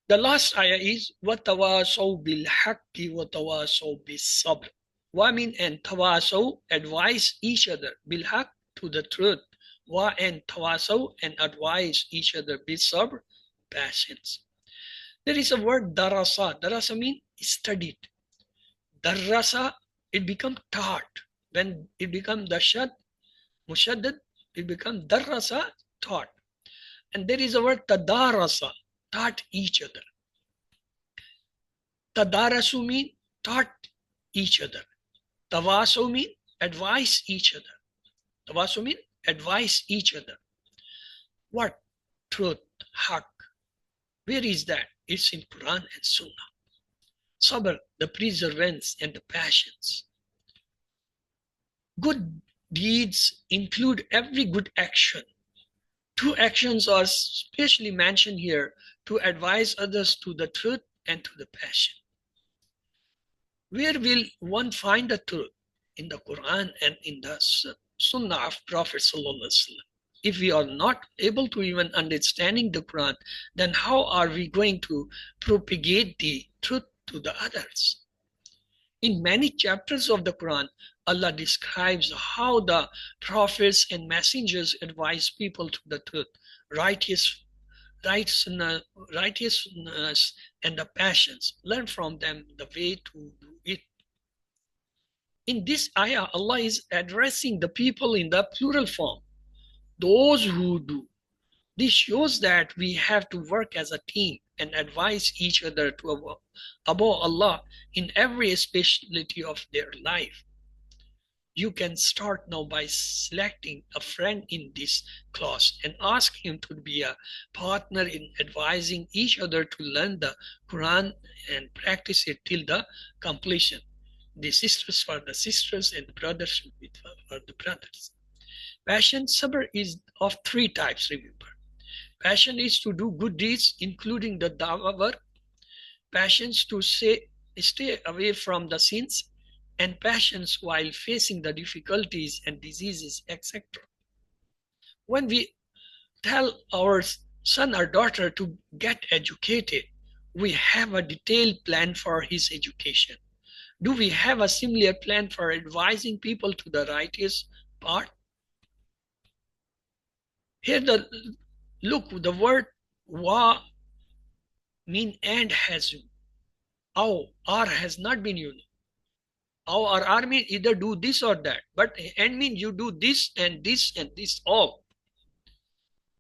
The last ayah is وَتَوَاسَوْا بِالْحَقِّ وَتَوَاسَوْا بِالصَّبْرِ. Wa mean and tawasaw, advise each other, bilhaq, to the truth. Wa and tawasaw, and advise each other, bisabr, patience. There is a word darasa. Darasa means studied. Darasa, it becomes taught. When it becomes dashad, mushaddad, it becomes darasa, taught. And there is a word tadarasa, taught each other. Tadarasu means taught each other. Tawasaw means advise each other. Tawasaw means advise each other. What? Truth, haq. Where is that? It's in Quran and Sunnah. Sabr, the perseverance and the passions. Good deeds include every good action. Two actions are specially mentioned here to advise others to the truth and to the passion. Where will one find the truth? In the Quran and in the Sunnah of Prophet Sallallahu Alaihi Wasallam. If we are not able to even understanding the Quran, then how are we going to propagate the truth to the others? In many chapters of the Quran, Allah describes how the prophets and messengers advise people to the truth, righteousness and the passions. Learn from them the way to do it. In this ayah, Allah is addressing the people in the plural form. Those who do. This shows that we have to work as a team and advise each other to above Allah in every specialty of their life. You can start now by selecting a friend in this class and ask him to be a partner in advising each other to learn the Quran and practice it till the completion. The sisters for the sisters and brothers for the brothers. Passion, sabr, is of three types, remember. Passion is to do good deeds, including the dawah work. Passions to stay away from the sins, and passions while facing the difficulties and diseases, etc. When we tell our son or daughter to get educated, we have a detailed plan for his education. Do we have a similar plan for advising people to the righteous path? Here the word wa mean and has aw, or has not been used. Aw or are mean either do this or that, but and mean you do this and this and this all.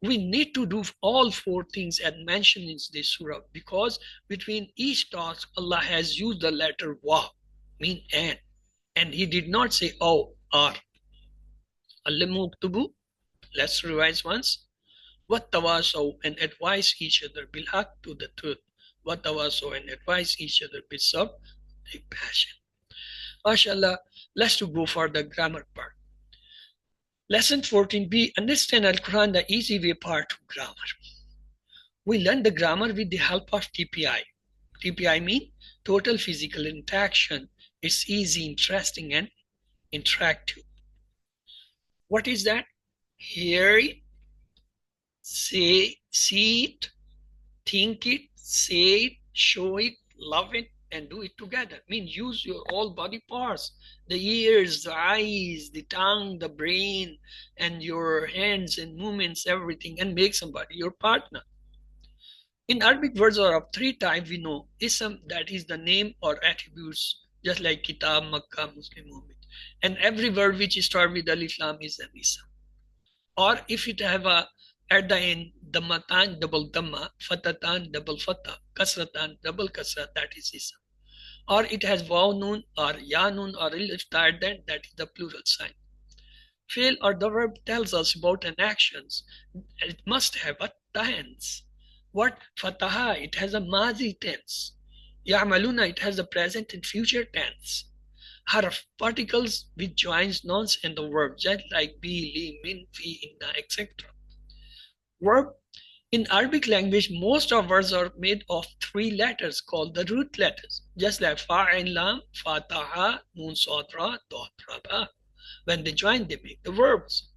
We need to do all four things as mentioned in this surah, because between each task Allah has used the letter wa, mean and he did not say aw or. Al-Muktubu, let's revise once. وَتَّوَاسَوْا, and advise each other bil-haq, to the truth. وَتَّوَاسَوْا, and advise each other bil-sabr, the passion. MashaAllah, let's go for the grammar part. Lesson 14b, understand Al-Quran the easy way part of grammar. We learn the grammar with the help of TPI. TPI mean total physical interaction. It's easy, interesting, and interactive. What is that? Hear it, say, see it, think it, say it, show it, love it, and do it together. Means use your all body parts, the ears, the eyes, the tongue, the brain, and your hands and movements, everything, and make somebody your partner. In Arabic, words are of three types. We know ism, that is the name or attributes, just like Kitab, Makkah, Muslim, Muhammad. And every word which starts with Alif Lam is an ism. Or if it have a at the end Dammatan double Damma, Fatatan double Fatah, Kasratan double Kasra, that is ism. Or it has Waw Nun or Ya Nun or Alif at the end, that is the plural sign. Fail or the verb tells us about an actions. It must have a tense. What? Fataha, it has a Mazi tense. Ya'maluna, it has a present and future tense. Harf, particles which joins nouns and the verb, just like be, li, min, fi, inna, etc. Verb. In Arabic language, most of words are made of three letters called the root letters, just like fa'in lam, fataha, nun sadra, dot rabha. When they join, they make the verbs.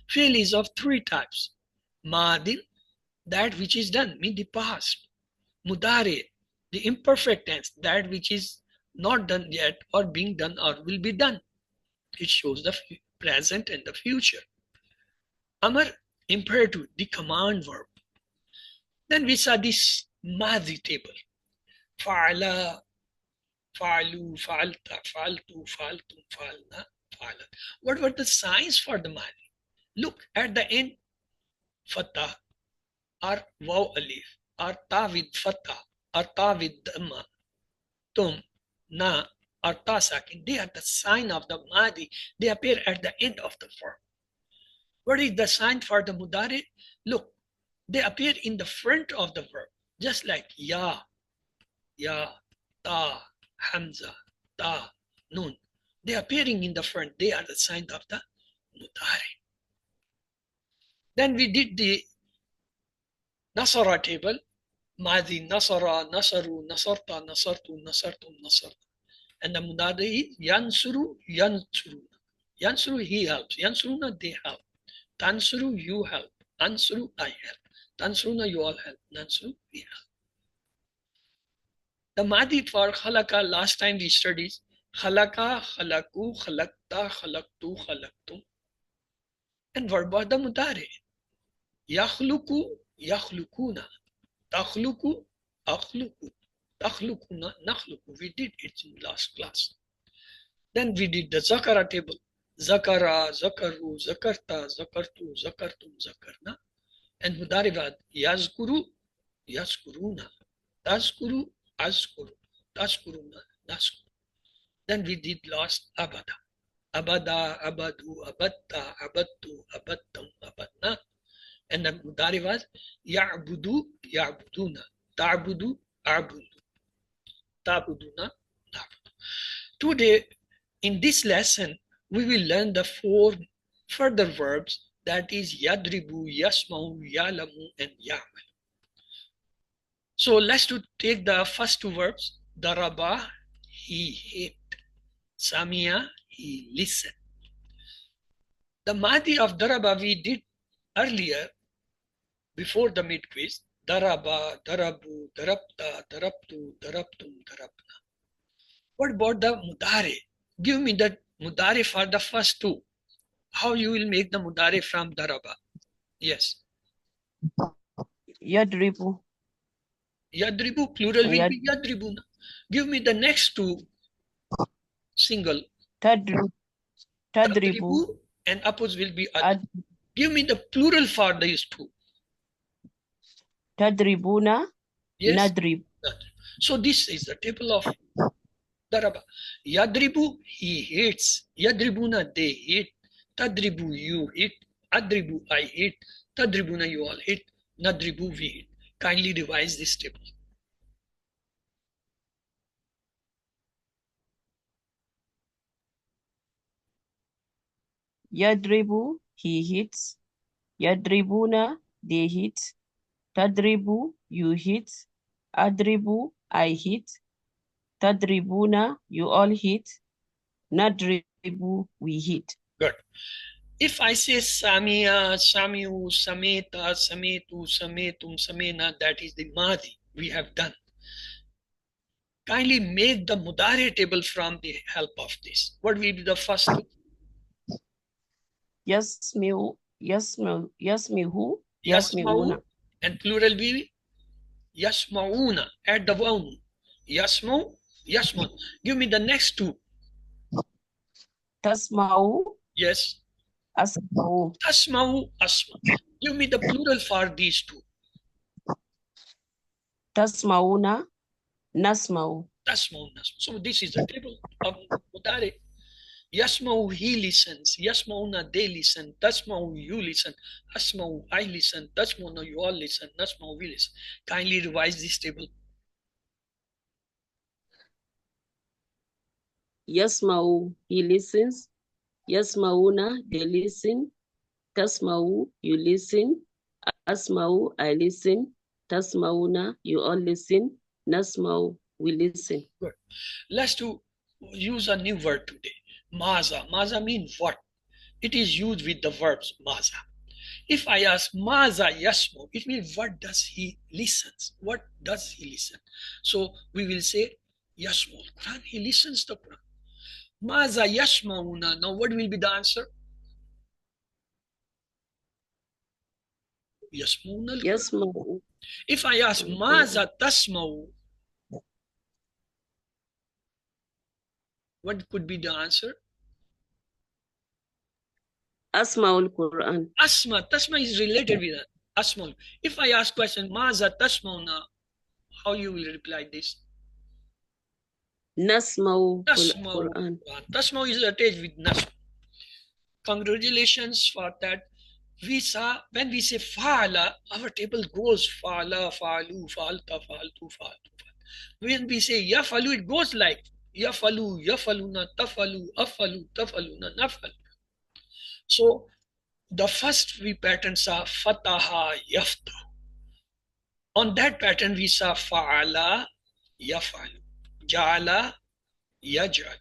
Fi'l is of three types. Madin, that which is done, mean the past. Mudare, the imperfect tense, that which is not done yet or being done or will be done. It shows the present and the future. Amar, imperative, the command verb. Then we saw this Madhi table. Fa'ala, fa'alu, fa'alta, fa'altu, fa'altum, fa'alna, fa'alat. What were the signs for the Madhi? Look at the end, Fatah, or Waw Alif, or Ta with Fatah, or Ta with Dhamma, Tum, Na, or Ta Sakin. They are the sign of the Madhi. They appear at the end of the verb. What is the sign for the Mudari? Look, they appear in the front of the verb, just like Ya, Ya, Ta, Hamza, Ta, Nun. They are appearing in the front. They are the sign of the Mudari. Then we did the Nasara table. Madi, Nasara, Nasaru, Nasarta, Nasartu, Nasartum, Nasarta. And the Mudari is Yansuru, Yansuruna. Yansuru, he helps. Yansuruna, they help. Tansuru, you help. Ansuru, I help. Tansuruna, you all help. Nansuru, we help. The Madi for Khalaka, last time we studied, Khalaka, Khalaku, Khalakta, Khalaktu, Khalaktum. And verb was the Mudari. Yakhluku, Yakhlukuna. Takhluku, Akhluku. Takhlukuna, Nakhluku. We did it in last class. Then we did the Zakara table. Zakara, Zakaru, Zakarta, Zakartu, Zakartum, Zakarna. And Mudarivad, Yazkuru, Yazkuruna. Tazkuru, Azkuru. Tazkuruna, Naskuru. Then we did last Abada. Abada, Abadu, Abatta, Abattu, Abattam, Abatna. And the Mudari was Ya'budu, Ya'buduna. Ta'budu, A'budu. Ta'buduna, Ta'budu. Today, in this lesson, we will learn the four further verbs, that is Yadribu, Yasmau, Yalamu, and Ya'mal. So let's take the first two verbs. Daraba, he hit. Samia, he listened. The Madi of Daraba we did earlier, before the mid-quiz. Daraba, Darabu, Darabta, Darabtu, Darabtum, Darabna. What about the Mudare? Give me the Mudare for the first two. How you will make the Mudare from Daraba? Yes. Yadribu. Yadribu, plural will be Yadribuna. Give me the next two single. Tadribu. Tadribu and opposite will be Ad. Give me the plural for these two. Tadribuna. Yes. Nadrib. So this is the table of Daraba. Yadribu, he hits. Yadribuna, they hit. Tadribu, you hit. Adribu, I hit. Tadribuna, you all hit. Nadribu, we hit. Kindly revise this table. Yadribu, he hits. Yadribuna, they hit. Tadribu, you hit. Adribu, I hit. Tadribuna, you all hit. Nadribu, we hit. Good. If I say Samia, Samiu, Sameta, Sametu, Sametum, Samena, that is the Madi we have done. Kindly make the Mudare table from the help of this. What will be the first? Yasmiu, Yasmiu, Yasmihu, Yasmau, Yasmiuna. and plural be Yasmauna. Add the one. Yasmau, Yasmaun. Give me the next two. Tasmau, Yes. Asmau. Tasmau, Asma. Give me the plural for these two. Tasmauna, Nasmau. Tasmau, Nasma. So this is the table of Mudare. Yasmau, he listens. Yasmauna, they listen. Tasmau, you listen. Asmau, I listen. Tasmauna, you all listen. Nasmau, we listen. Kindly revise this table. Yasmau, he listens. Yasmauna, they listen. Tasmau, you listen. Asmau, I listen. Tasmauna, you all listen. Nasmau, we listen. Good. Let's use a new word today. Maza. Maza means what? It is used with the verbs maza. If I ask maza yasmo, it means what does he listens? What does he listen? So we will say yasmo Quran. He listens to Quran. Maza yasmauna. Now what will be the answer? Yasmauna. Yasmau. If I ask maza tasmau, what could be the answer? Asmaul Quran. Asma. Tasma is related with that. Asma. If I ask question, Maza Tasmauna, how you will reply this? Nasmau Tasmau. Quran. Tasmau is attached with Nasm. Congratulations for that. We saw when we say Fa'ala, our table goes Fa'ala, Fa'alu, Fa'alta, Fa'altu, Fa'altu. When we say Yafalu, it goes like Yafalu, Yafaluna, Tafalu, Afalu, Tafaluna, Nafalu. So the first three patterns are Fataha, Yafta. On that pattern, we saw Fa'ala, Yafalu, Ja'ala, Yaj'al.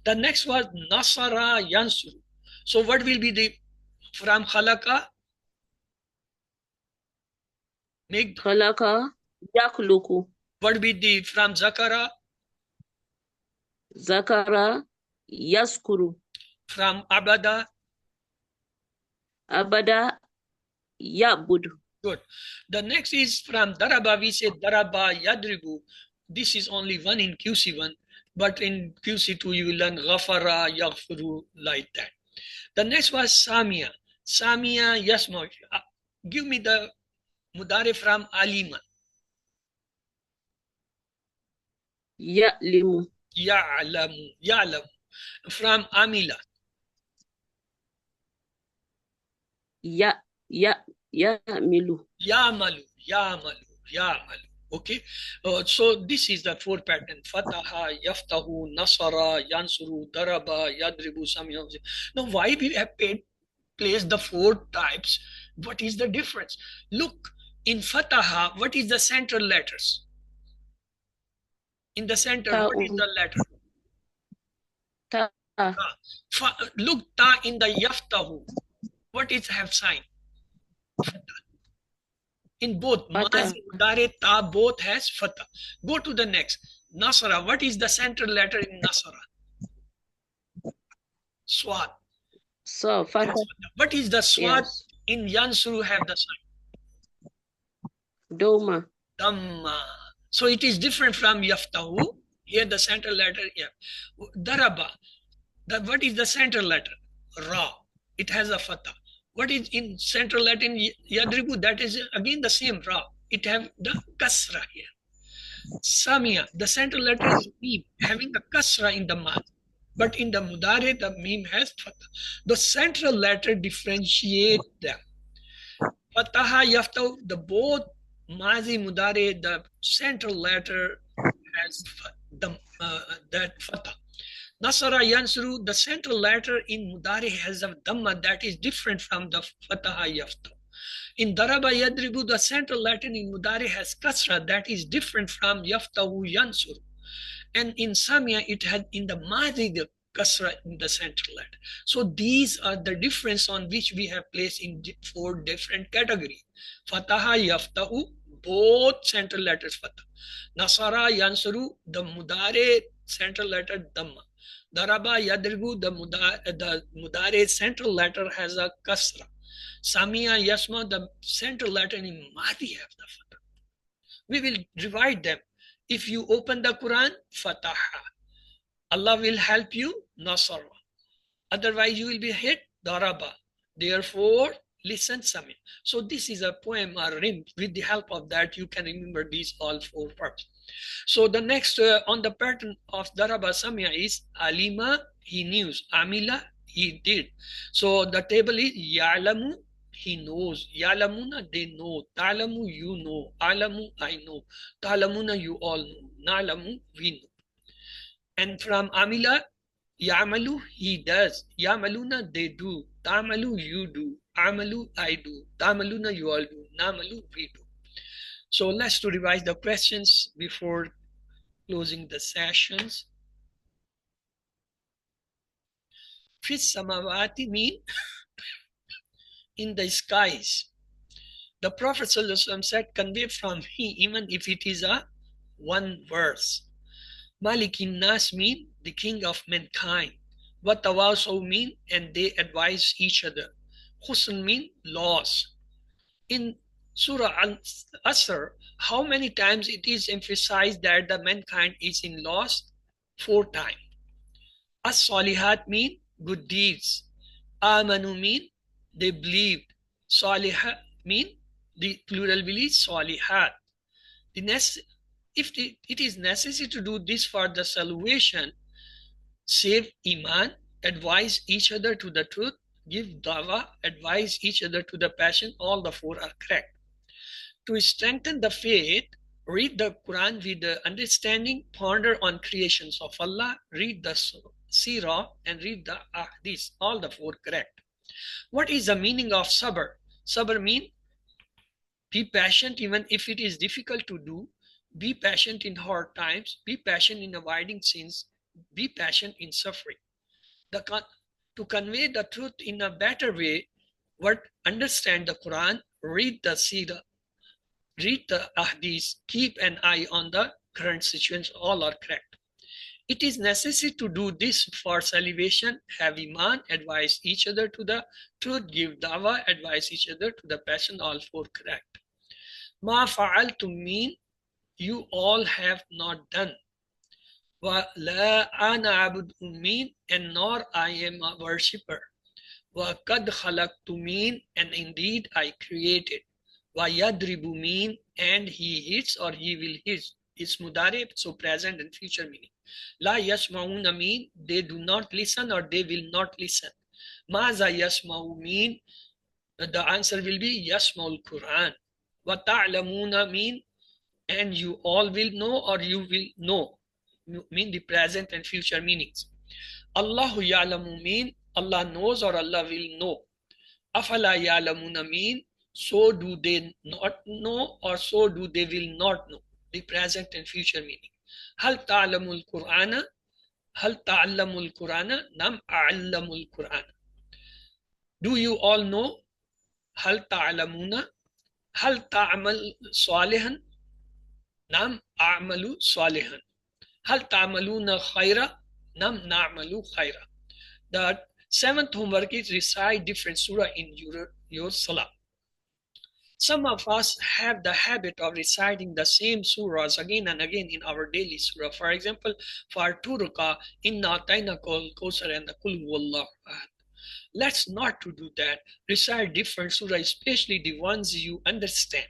The next was Nasara, Yansuru. So what will be the from Khalaqa? Make Khalaqa, Yakhluku. what will be the from Zakara? Zakara, Yaskuru. From Abada? Abada, Yabudu. Good. The next is from Daraba. We say Daraba, Yadribu. This is only one in QC1, but in QC2 you will learn Ghafara, Yaghfiru, like that. The next was Samia. Samia, Yasma. Give me the Mudare from Alima. Ya'limu. Ya'lamu, Ya'lamu. From Amila. Ya'milu. Ya'malu, Ya'malu, Ya'malu. Okay. So this is the four pattern. Fataha, Yaftahu, Nasara, Yansuru, Daraba, Yadribu, Samia. Now why we have placed the four types? What is the difference? Look, in Fataha, what is the central letters? In the center, what is the letter? Ta. Look, ta in the Yaftahu. What is have sign? In both Mazi, Mudare, ta, both has Fatah. Go to the next. Nasara. What is the central letter in Nasara? Swat. So, Fatah. What is the Swat Yes. in Yansuru have the sign? Doma. Dhamma. So it is different from Yaftahu. Here the central letter, yeah. Daraba. What is the central letter? Ra. It has a Fatah. What is in central letter in Yadribu? That is again the same Ra. It have the Kasra here. Samia. The central letter is Mim, having a Kasra in the Mad. But in the Mudare, the Mim has Fatah. The central letter differentiate them. Fataha, Yaftahu, the both Mazi, Mudare, the central letter has that Fatah. Nasara, Yansuru, the central letter in Mudare has a Dhamma that is different from the Fataha, Yaftahu. In daraba yadribu, the central letter in mudari has kasra, that is different from yaftahu yansur. And in samia, it had in the madi the kasra in the central letter. So these are the difference on which we have placed in 4 different categories. Fataha yaftahu, both central letters fatah. Nasara yansuru, the mudare central letter dhamma. Daraba yadribu, the mudare central letter has a kasra. Samia yasma, the central letter in madi have the fatah. We will divide them. If you open the Quran, fataha. Allah will help you, nasara. Otherwise you will be hit, daraba. Therefore, listen, Samia. So this is a poem or rim. With the help of that, you can remember these all 4 parts. So the next on the pattern of daraba samia is alima, he knew, amila, he did. So the table is ya'lamu, he knows, ya'lamuna, they know, ta'lamu, you know, alamu, I know, ta'lamuna, you all know, na'lamu, we know. And from amila, ya'malu, he does, ya'maluna, they do, ta'malu, you do, amalu, I do, ta'maluna, you all do, na'malu, we do. So let's to revise the questions before closing the sessions. Fis samawati mean in the skies. The Prophet ﷺ said, convey from me even if it is a 1 verse. Malikin Nas mean the king of mankind. What tawasaw mean and they advise each other. Husn mean laws. In Surah Al-Asr, how many times it is emphasized that the mankind is in loss? 4 times. As-Salihat mean good deeds. Amanu mean they believed. Salihah mean the plural will is Salihat. If it is necessary to do this for the salvation, save Iman, advise each other to the truth, give dawah, advise each other to the passion, all the 4 are correct. To strengthen the faith, read the Quran with the understanding, ponder on creations of Allah, read the Sirah and read the Ahadith, all the 4 correct. What is the meaning of sabr? Sabr means be patient even if it is difficult to do, be patient in hard times, be patient in avoiding sins, be patient in suffering. To convey the truth in a better way, understand the Quran, read the Sirah, read the Ahadith, keep an eye on the current situation, all are correct. It is necessary to do this for salvation, have Iman, advise each other to the truth, give dawah, advise each other to the passion, all 4 correct. Ma fa'altu mean you all have not done. Wa la ana abud mean and nor I am a worshipper. Wa kad khalaqtu mean and indeed I created. Wa yadribu mean and he hits or he will hit. It's mudare, so present and future meaning. La yasma'una mean they do not listen or they will not listen. Maza yasma'u mean the answer will be yasma'ul Quran. Wa ta'lamuna mean and you all will know or you will know, mean the present and future meanings. Allahu ya'lamu mean Allah knows or Allah will know. Afala ya'lamuna mean so do they not know or so do they will not know, the present and future meaning. Hal ta'lamul Qur'ana, hal ta'allamul Qur'ana, nam a'allamul Qur'ana. Do you all know? Hal ta'lamuna, hal ta'amal salihan, nam a'malu salihan. Hal ta'amaluna khaira, nam na'malu khaira. The 7th homework is recite different surah in your salah. Some of us have the habit of reciting the same surahs again and again in our daily surah. For example, for 2 rakah, inna atayna kal kawsar and the kul huwallahu ahad. Let's not to do that. Recite different surah, especially the ones you understand.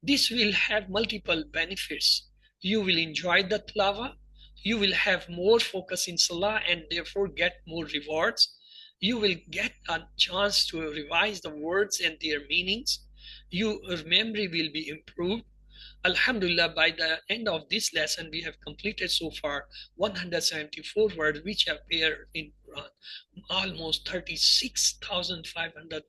This will have multiple benefits. You will enjoy the tilawah. You will have more focus in salah and therefore get more rewards. You will get a chance to revise the words and their meanings. Your memory will be improved. Alhamdulillah, by the end of this lesson, we have completed so far 174 words which appear in Quran, almost 36,500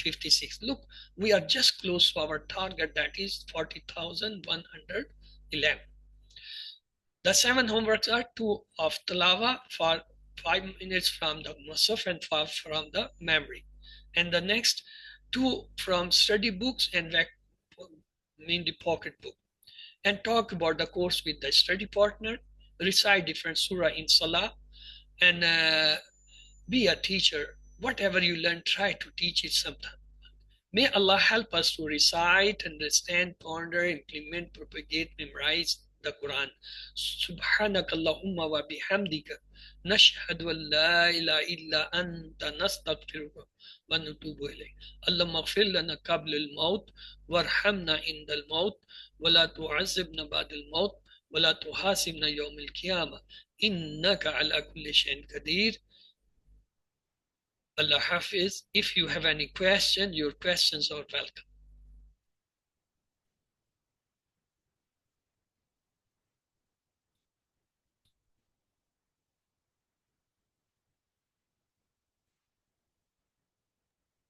56. Look, we are just close to our target, that is 40,111. The 7 homeworks are 2 of Talawa for 5 minutes from the Musaf and 5 from the memory. And the next 2 from study books and mean the pocket book. And talk about the course with the study partner, recite different surah in Salah, and be a teacher. Whatever you learn, try to teach it sometime. May Allah help us to recite, understand, ponder, implement, propagate, memorize the Quran. Subhanakallahumma wa bihamdika nashhadu an la ilaha illa anta nastaghfiruka wa natubu ilayk. Allahumma ighfir lana qabla al-maut warhamna inda al-maut wa la tu'azzibna ba'da al-maut wa la tuhasibna yawm al-qiyamah innaka ala kulli shay'in qadir. Allah Hafiz. If you have any question, your questions are welcome.